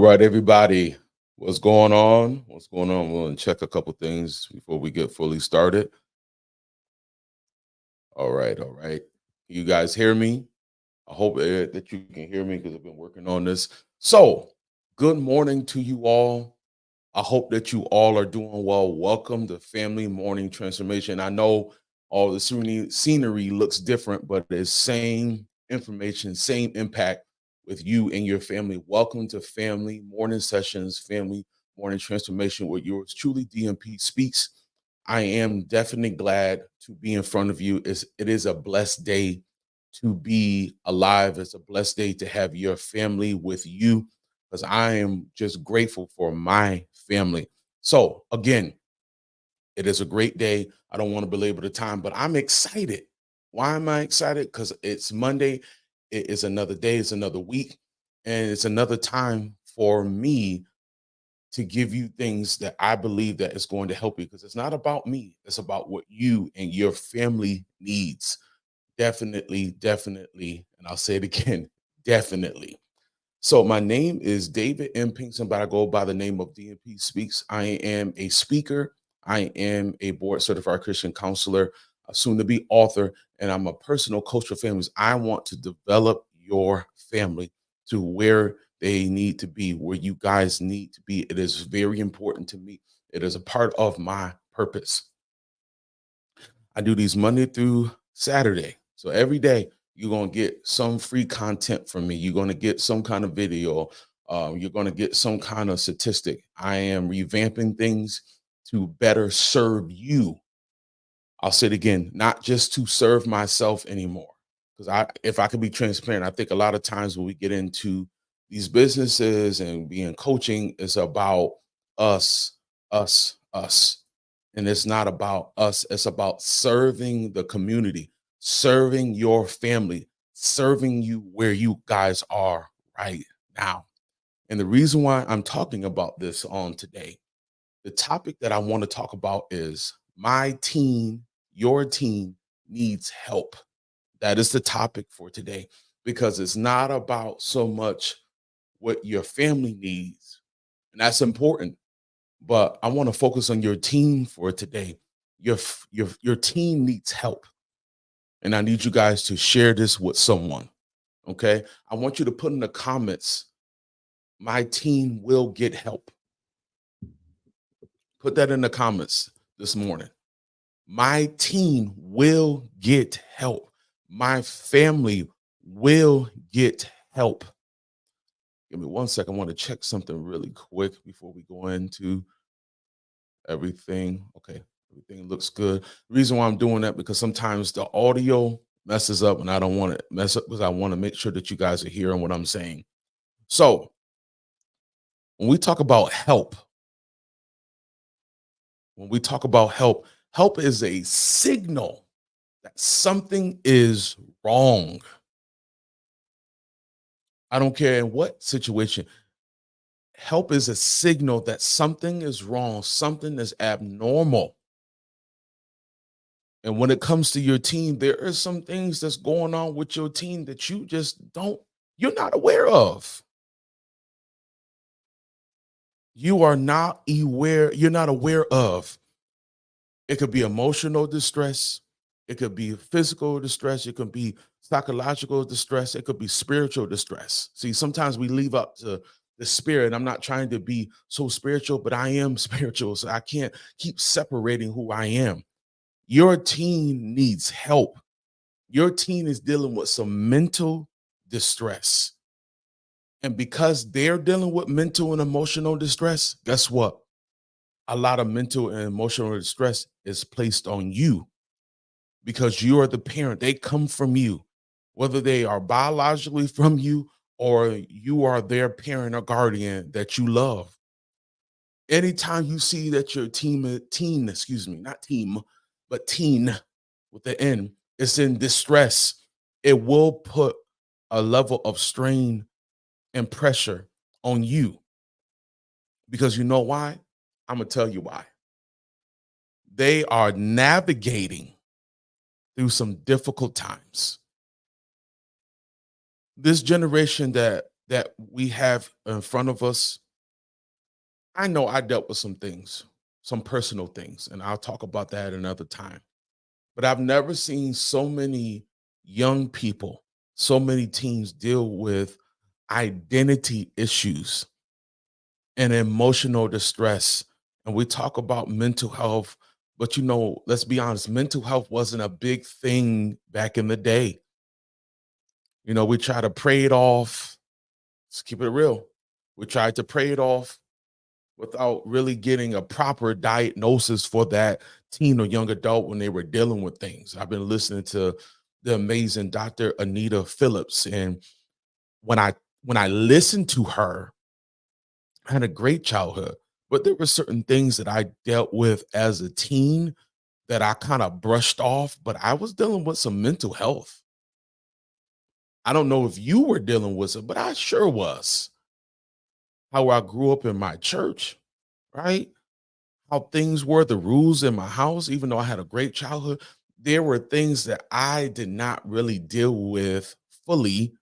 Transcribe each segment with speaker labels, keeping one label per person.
Speaker 1: right, everybody. What's going on? What's going on? We'll check a couple things before we get fully started. All right, all right. You guys hear me? I hope that you can hear me because I've been working on this. So, good morning to you all. I hope that you all are doing well. Welcome to Family Morning Transformation. I know all the scenery looks different, but it's same information, same impact with you and your family. Welcome to Family Morning Sessions, Family Morning Transformation with yours truly, DMP Speaks. I am definitely glad to be in front of you. It is a blessed day to be alive. It's a blessed day to have your family with you because I am just grateful for my family. So, again, it is a great day. I don't want to belabor the time, but I'm excited. Why am I excited? Because it's Monday. It is another day. It's another week. And it's another time for me to give you things that I believe that is going to help you because it's not about me. It's about what you and your family needs. Definitely, definitely. And I'll say it again, definitely. So my name is David M. Pinkston, but I go by the name of DMP Speaks. I am a speaker. I am a board certified Christian counselor, soon to be author, and I'm a personal coach for families. I want to develop your family to where they need to be, where you guys need to be. It is very important to me. It is a part of my purpose. I do these Monday through Saturday. So every day you're going to get some free content from me. You're going to get some kind of video. You're going to get some kind of statistic. I am revamping things to better serve you. I'll say it again, not just to serve myself anymore. Because if I could be transparent, I think a lot of times when we get into these businesses and being coaching, it's about us, us. And it's not about us. It's about serving the community, serving your family, serving you where you guys are right now. And the reason why I'm talking about this on today, the topic that I want to talk about is my team, your team needs help. That is the topic for today because it's not about so much what your family needs, and that's important, but I want to focus on your team for today. Your team needs help, and I need you guys to share this with someone. Okay, I want you to put in the comments, "My team will get help." Put that in the comments this morning. My team will get help. My family will get help. Give me 1 second. I want to check something really quick before we go into everything. Okay, everything looks good. The reason why I'm doing that because sometimes the audio messes up and I don't want to mess up because I want to make sure that you guys are hearing what I'm saying. So when we talk about help, help is a signal that something is wrong. I don't care in what situation. Help is a signal that something is wrong, something is abnormal. And when it comes to your team, there are some things that's going on with your team that you're not aware of. You're not aware of. It could be emotional distress, it could be physical distress, it could be psychological distress, it could be spiritual distress. See, sometimes we leave up to the spirit. I'm not trying to be so spiritual, but I am spiritual, so I can't keep separating who I am. Your team needs help. Your team is dealing with some mental distress. And because they're dealing with mental and emotional distress, guess what? A lot of mental and emotional distress is placed on you because you are the parent. They come from you, whether they are biologically from you or you are their parent or guardian that you love. Anytime you see that your not team, but teen with the N, is in distress, it will put a level of strain and pressure on you. Because you know why? I'm going to tell you why. They are navigating through some difficult times. This generation that that we have in front of us, I know I dealt with some things, some personal things, and I'll talk about that another time. But I've never seen so many young people, so many teens deal with identity issues and emotional distress. And we talk about mental health, but let's be honest, mental health wasn't a big thing back in the day. We try to pray it off. Let's keep it real. We tried to pray it off without really getting a proper diagnosis for that teen or young adult when they were dealing with things. I've been listening to the amazing Dr. Anita Phillips, and when I when I listened to her, I had a great childhood, but there were certain things that I dealt with as a teen that I kind of brushed off, but I was dealing with some mental health. I don't know if you were dealing with it, but I sure was. How I grew up in my church, right? How things were, the rules in my house, even though I had a great childhood, there were things that I did not really deal with fully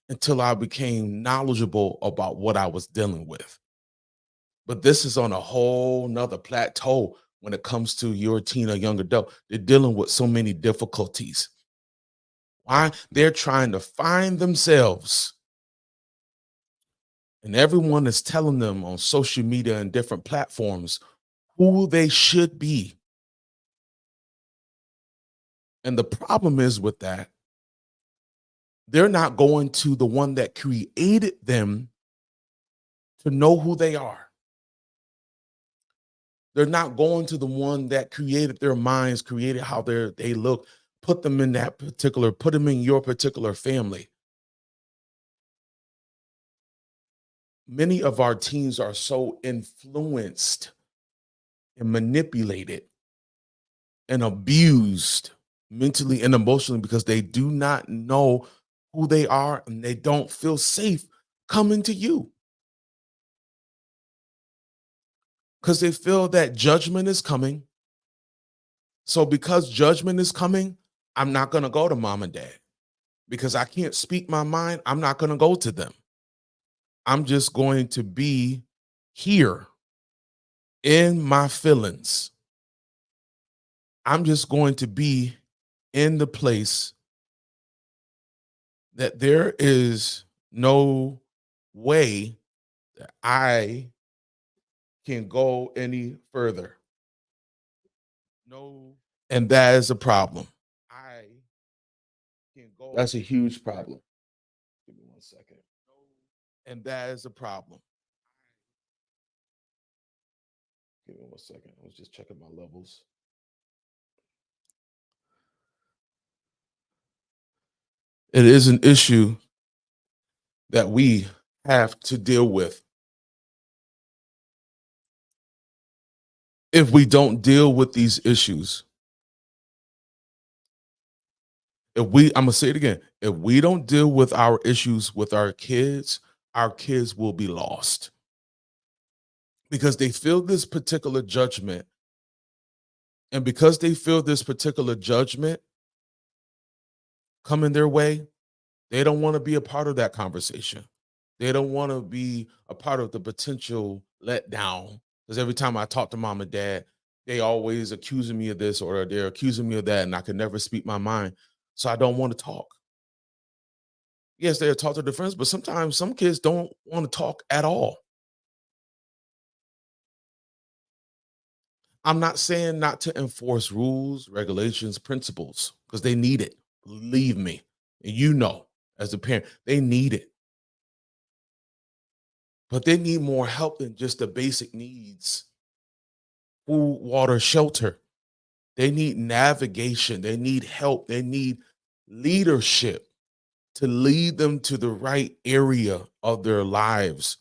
Speaker 1: until I became knowledgeable about what I was dealing with. But this is on a whole nother plateau when it comes to your teen or young adult. They're dealing with so many difficulties. Why? They're trying to find themselves. And everyone is telling them on social media and different platforms who they should be. And the problem is with that, they're not going to the one that created them to know who they are. They're not going to the one that created their minds, created how they look, put them in put them in your particular family. Many of our teens are so influenced and manipulated and abused mentally and emotionally because they do not know who they are and they don't feel safe coming to you because they feel that judgment is coming. So because judgment is coming, I'm not going to go to mom and dad because I can't speak my mind. I'm not going to go to them. I'm just going to be here in my feelings. I'm just going to be in the place that there is no way that I can go any further. No, and that is a problem. I can go. That's a huge problem. Give me 1 second. And that is a problem. Give me 1 second. I was just checking my levels. It is an issue that we have to deal with. If we don't deal with these issues, I'm gonna say it again, if we don't deal with our issues with our kids will be lost because they feel this particular judgment. And because they feel this particular judgment coming their way, they don't want to be a part of that conversation. They don't want to be a part of the potential letdown. Because every time I talk to mom and dad, they always accusing me of this or they're accusing me of that, and I can never speak my mind. So I don't want to talk. Yes, they'll talk to their friends, but sometimes some kids don't want to talk at all. I'm not saying not to enforce rules, regulations, principles, because they need it. Believe me. And as a parent, they need it. But they need more help than just the basic needs: food, water, shelter. They need navigation. They need help. They need leadership to lead them to the right area of their lives.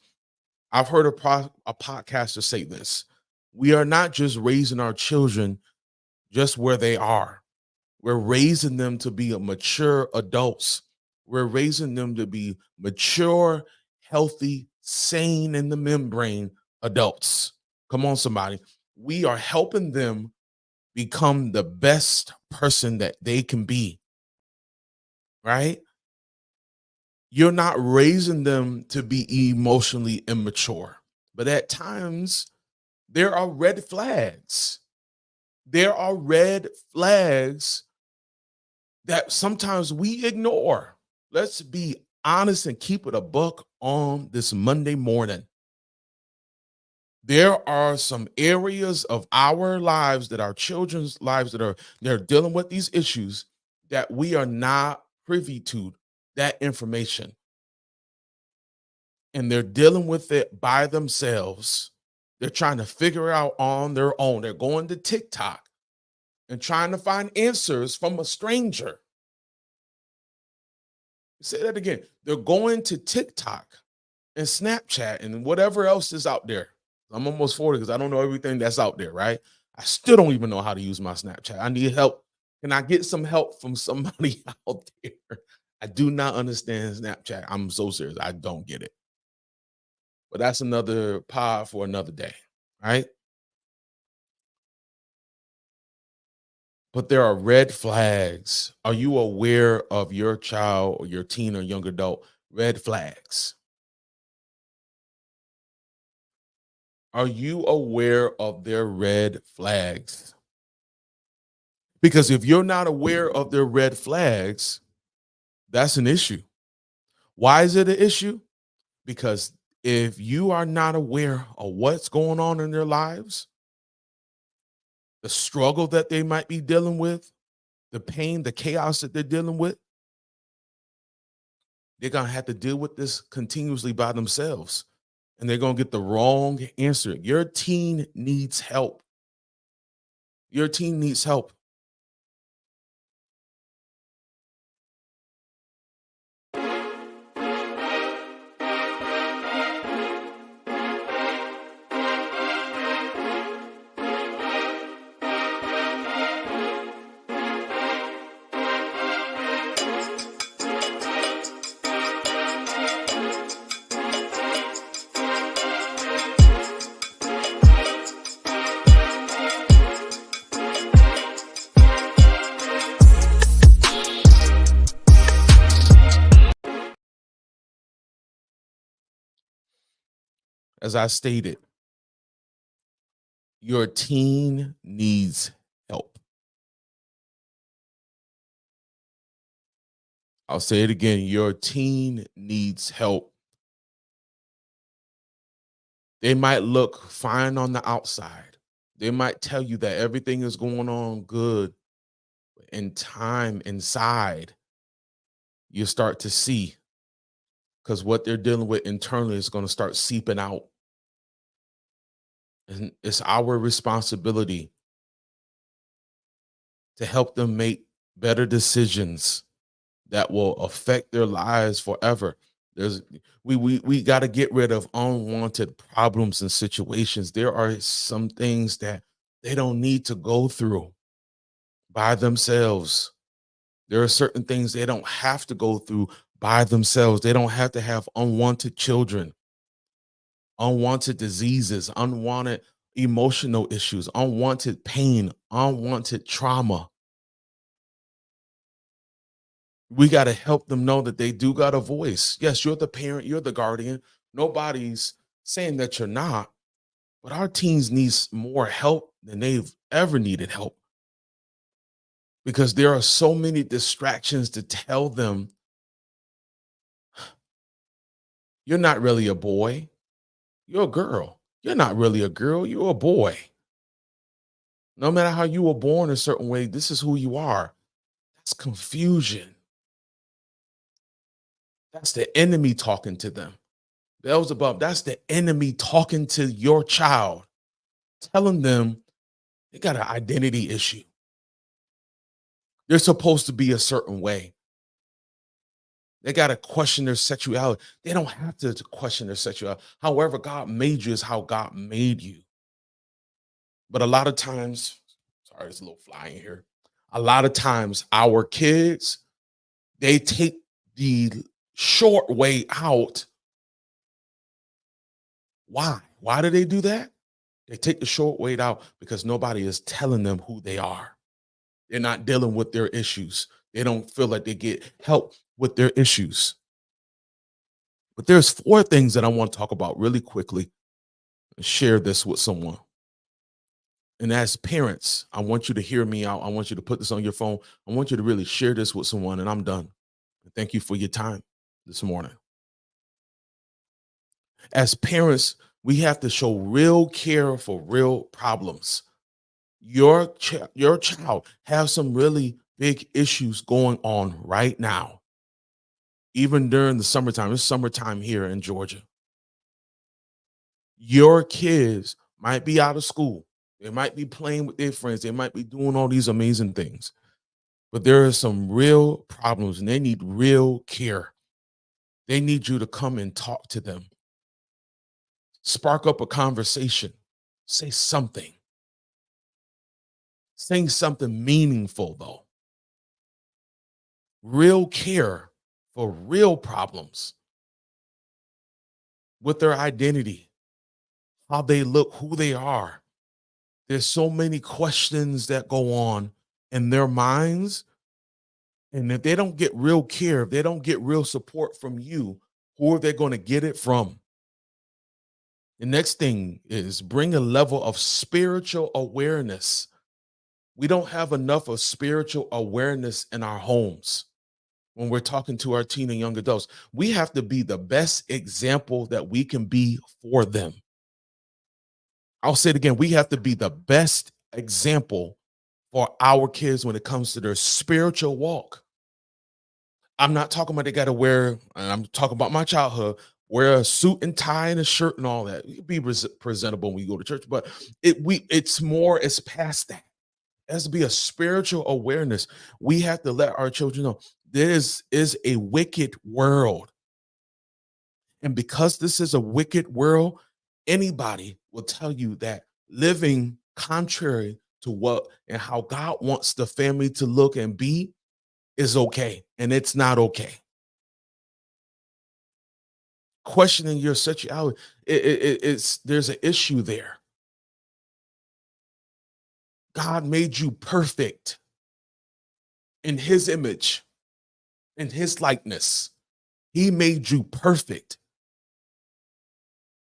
Speaker 1: I've heard a podcaster say this: we are not just raising our children just where they are. We're raising them to be mature adults. We're raising them to be mature, healthy, sane in the membrane adults. Come on, somebody. We are helping them become the best person that they can be, right? You're not raising them to be emotionally immature. But at times, there are red flags. There are red flags that sometimes we ignore. Let's be honest and keep it a buck on this Monday morning. There are some areas of our lives, that our children's lives, they're dealing with these issues, that we are not privy to that information, and they're dealing with it by themselves. They're trying to figure out on their own. They're going to TikTok and trying to find answers from a stranger. Say that again. They're going to TikTok and Snapchat and whatever else is out there. I'm almost 40 because I don't know everything that's out there, right? I still don't even know how to use my Snapchat. I need help. Can I get some help from somebody out there? I do not understand Snapchat. I'm so serious. I don't get it. But that's another pod for another day, right? But there are red flags. Are you aware of your child or your teen or young adult red flags? Are you aware of their red flags? Because if you're not aware of their red flags, that's an issue. Why is it an issue? Because if you are not aware of what's going on in their lives, the struggle that they might be dealing with, the pain, the chaos that they're dealing with, they're going to have to deal with this continuously by themselves. And they're going to get the wrong answer. Your teen needs help. Your teen needs help. As I stated, your teen needs help. I'll say it again. Your teen needs help. They might look fine on the outside. They might tell you that everything is going on good. In time inside, you start to see, because what they're dealing with internally is going to start seeping out. And it's our responsibility to help them make better decisions that will affect their lives forever. There's we got to get rid of unwanted problems and situations. There are some things that they don't need to go through by themselves. There are certain things they don't have to go through by themselves. They don't have to have unwanted children, unwanted diseases, unwanted emotional issues, unwanted pain, unwanted trauma. We got to help them know that they do got a voice. Yes, you're the parent, you're the guardian. Nobody's saying that you're not, but our teens needs more help than they've ever needed help, because there are so many distractions to tell them you're not really a boy, you're a girl. You're not really a girl, you're a boy. No matter how you were born a certain way, this is who you are. That's confusion. That's the enemy talking to them. Beelzebub, that's the enemy talking to your child, telling them they got an identity issue. They're supposed to be a certain way. They got to question their sexuality. They don't have to question their sexuality. However, God made you is how God made you. But a lot of times, sorry, there's a little fly in here. A lot of times, our kids, they take the short way out. Why? Why do they do that? They take the short way out because nobody is telling them who they are. They're not dealing with their issues. They don't feel like they get help with their issues. But there's 4 things that I want to talk about really quickly and share this with someone. And as parents, I want you to hear me out. I want you to put this on your phone. I want you to really share this with someone, and I'm done. Thank you for your time this morning. As parents, we have to show real care for real problems. Your child has some really big issues going on right now, even during the summertime. It's summertime here in Georgia. Your kids might be out of school. They might be playing with their friends. They might be doing all these amazing things. But there are some real problems and they need real care. They need you to come and talk to them. Spark up a conversation. Say something. Saying something meaningful, though. Real care for real problems with their identity, how they look, who they are. There's so many questions that go on in their minds. And if they don't get real care, if they don't get real support from you, who are they going to get it from? The next thing is bring a level of spiritual awareness. We don't have enough of spiritual awareness in our homes when we're talking to our teen and young adults. We have to be the best example that we can be for them. I'll say it again. We have to be the best example for our kids when it comes to their spiritual walk. I'm not talking about they got to wear, and I'm talking about my childhood, wear a suit and tie and a shirt and all that. You be presentable when you go to church, but it's past that. It has to be a spiritual awareness. We have to let our children know this is a wicked world. And because this is a wicked world, anybody will tell you that living contrary to what and how God wants the family to look and be is okay. And it's not okay. Questioning your sexuality, there's an issue there. God made you perfect in his image, in his likeness. He made you perfect.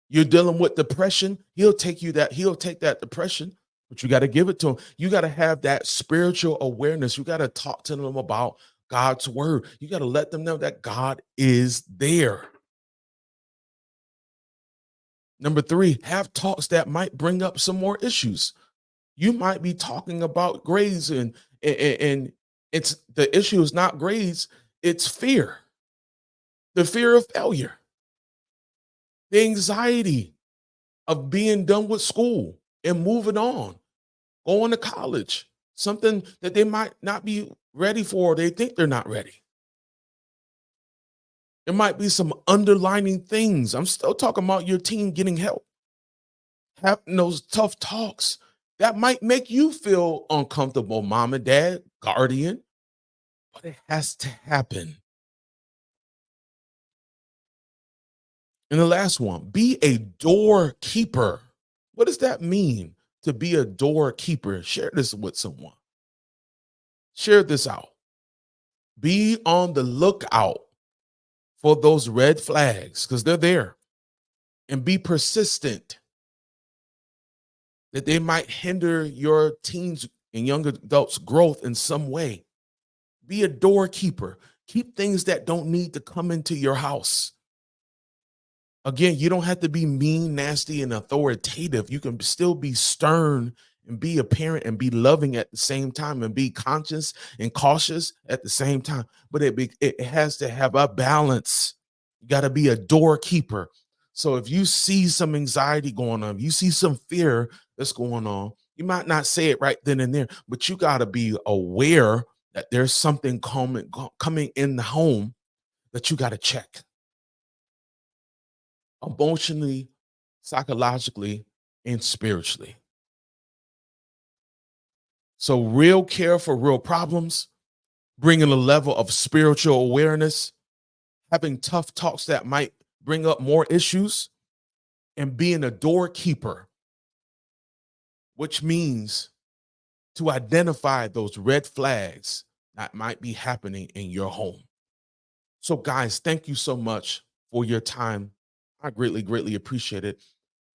Speaker 1: You're dealing with depression, he'll take that depression, but you got to give it to him. You got to have that spiritual awareness. You got to talk to them about God's word. You got to let them know that God is there. Number 3, have talks that might bring up some more issues. You might be talking about grades and it's the issue is not grades, it's fear. The fear of failure. The anxiety of being done with school and moving on, going to college, something that they might not be ready for, or they think they're not ready. There might be some underlining things. I'm still talking about your teen getting help. Having those tough talks that might make you feel uncomfortable, mom and dad, guardian, but it has to happen. And the last one, be a doorkeeper. What does that mean to be a doorkeeper? Share this with someone. Share this out. Be on the lookout for those red flags because they're there, and be persistent that they might hinder your teens and young adults' growth in some way. Be a doorkeeper. Keep things that don't need to come into your house. Again, you don't have to be mean, nasty, and authoritative. You can still be stern and be a parent and be loving at the same time and be conscious and cautious at the same time. But it has to have a balance. You got to be a doorkeeper. So if you see some anxiety going on, if you see some fear that's going on, you might not say it right then and there, but you got to be aware that there's something coming in the home that you got to check emotionally, psychologically, and spiritually. So real care for real problems, bringing a level of spiritual awareness, having tough talks that might bring up more issues, and being a doorkeeper, which means to identify those red flags that might be happening in your home. So guys, thank you so much for your time. I greatly, greatly appreciate it.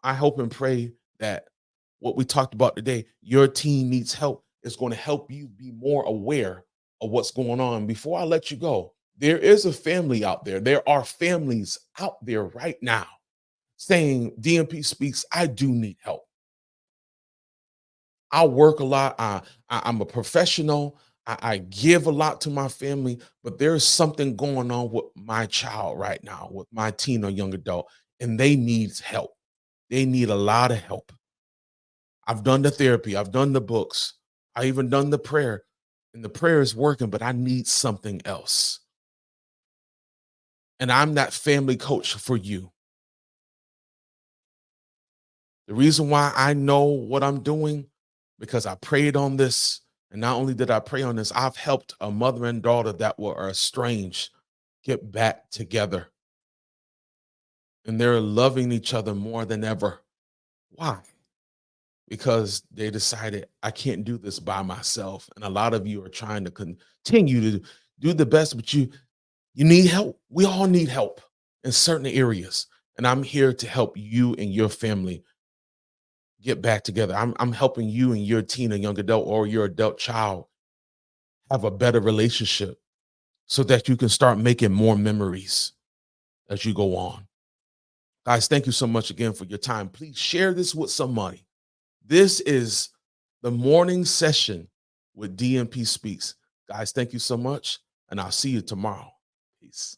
Speaker 1: I hope and pray that what we talked about today, your team needs help, is going to help you be more aware of what's going on. Before I let you go, there is a family out there. There are families out there right now saying, DMP Speaks, I do need help. I work a lot. I'm a professional. I give a lot to my family, but there's something going on with my child right now, with my teen or young adult, and they need help. They need a lot of help. I've done the therapy. I've done the books. I even done the prayer, and the prayer is working, but I need something else. And I'm that family coach for you. The reason why I know what I'm doing, because I prayed on this. And not only did I pray on this, I've helped a mother and daughter that were estranged get back together. And they're loving each other more than ever. Why? Because they decided, I can't do this by myself. And a lot of you are trying to continue to do the best, but you need help. We all need help in certain areas. And I'm here to help you and your family get back together. I'm helping you and your teen or young adult or your adult child have a better relationship so that you can start making more memories as you go on. Guys, thank you so much again for your time. Please share this with somebody. This is the morning session with DMP Speaks. Guys, thank you so much, and I'll see you tomorrow. Peace.